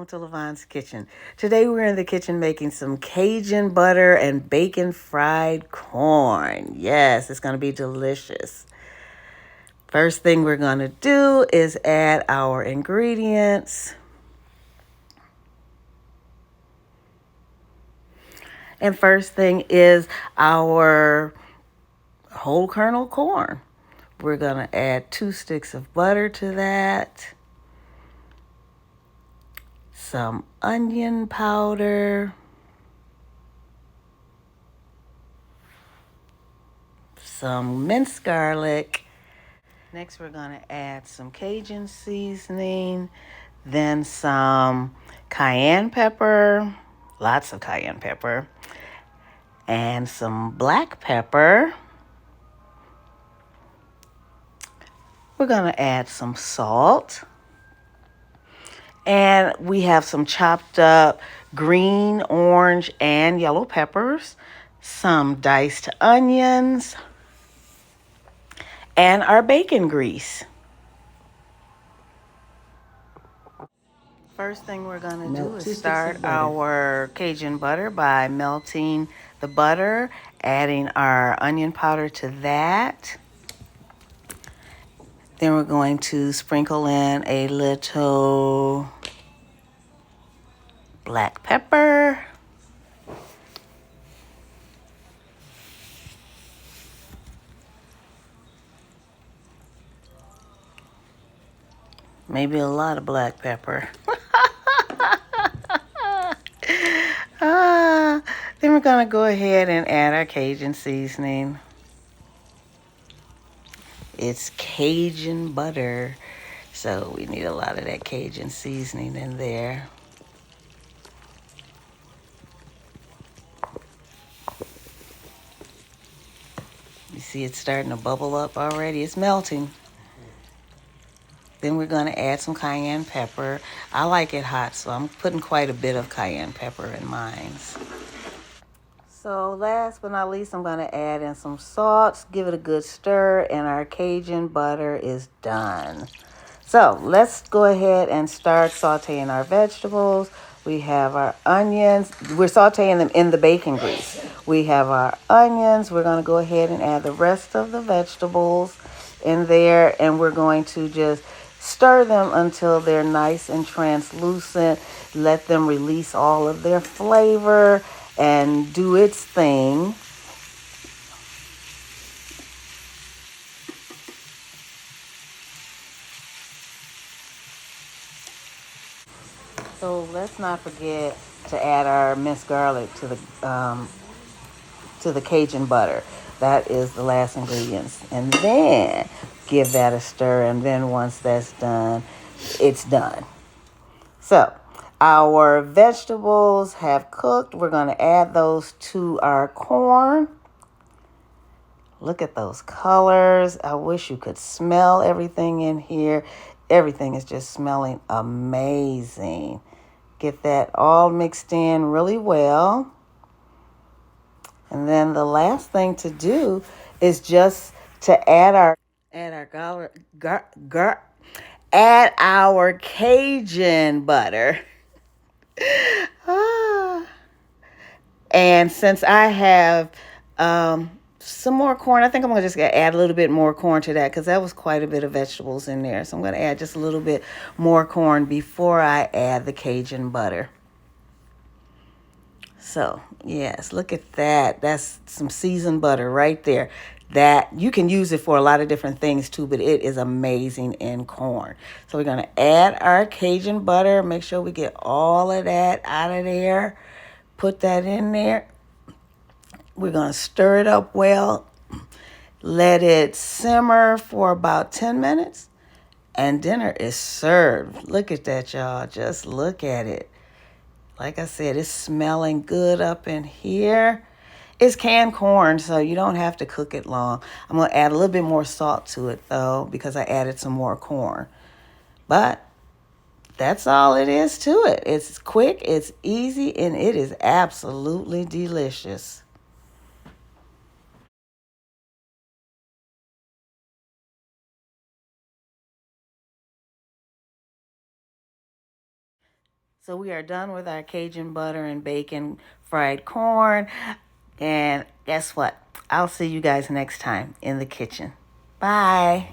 welcome to Lavonne's Kitchen. Today we're in the kitchen making some Cajun butter and bacon fried corn. Yes, it's going to be delicious. First thing we're going to do is add our ingredients. And first thing is our whole kernel corn. We're going to add 2 sticks of butter to that. Some onion powder. Some minced garlic. Next, we're going to add some Cajun seasoning, then some cayenne pepper, lots of cayenne pepper, and some black pepper. We're going to add some salt. And we have some chopped up green, orange, and yellow peppers, some diced onions, and our bacon grease. First thing we're going to do is start our Cajun butter by melting the butter, adding our onion powder to that. Then we're going to sprinkle in a little black pepper. Maybe a lot of black pepper. Then we're going to go ahead and add our Cajun seasoning. It's Cajun butter, so we need a lot of that Cajun seasoning in there. You see it's starting to bubble up already. It's melting. Then we're going to add some cayenne pepper. I like it hot, so I'm putting quite a bit of cayenne pepper in mine. So last but not least, I'm going to add in some salt, give it a good stir, and our Cajun butter is done. So let's go ahead and start sauteing our vegetables. We have our onions. We're sauteing them in the bacon grease. We have our onions. We're going to go ahead and add the rest of the vegetables in there, and we're going to just stir them until they're nice and translucent. Let them release all of their flavor and do its thing. So let's not forget to add our minced garlic to the Cajun butter. That is the last ingredients. And then give that a stir, and then once that's done, it's done. So our vegetables have cooked. We're going to add those to our corn. Look at those colors. I wish you could smell everything in here. Everything is just smelling amazing. Get that all mixed in really well. And then the last thing to do is just to add our Cajun butter. And since I have some more corn, I think I'm going to just add a little bit more corn to that because that was quite a bit of vegetables in there. So I'm going to add just a little bit more corn before I add the Cajun butter. So, yes, look at that. That's some seasoned butter right there. That you can use it for a lot of different things too, but it is amazing in corn. So we're going to add our Cajun butter. Make sure we get all of that out of there. Put that in there. We're going to stir it up well. Let it simmer for about 10 minutes. And dinner is served. Look at that, y'all. Just look at it. Like I said, it's smelling good up in here. It's canned corn, so you don't have to cook it long. I'm going to add a little bit more salt to it, though, because I added some more corn. But that's all it is to it. It's quick, it's easy, and it is absolutely delicious. So we are done with our Cajun butter and bacon fried corn. And guess what? I'll see you guys next time in the kitchen. Bye.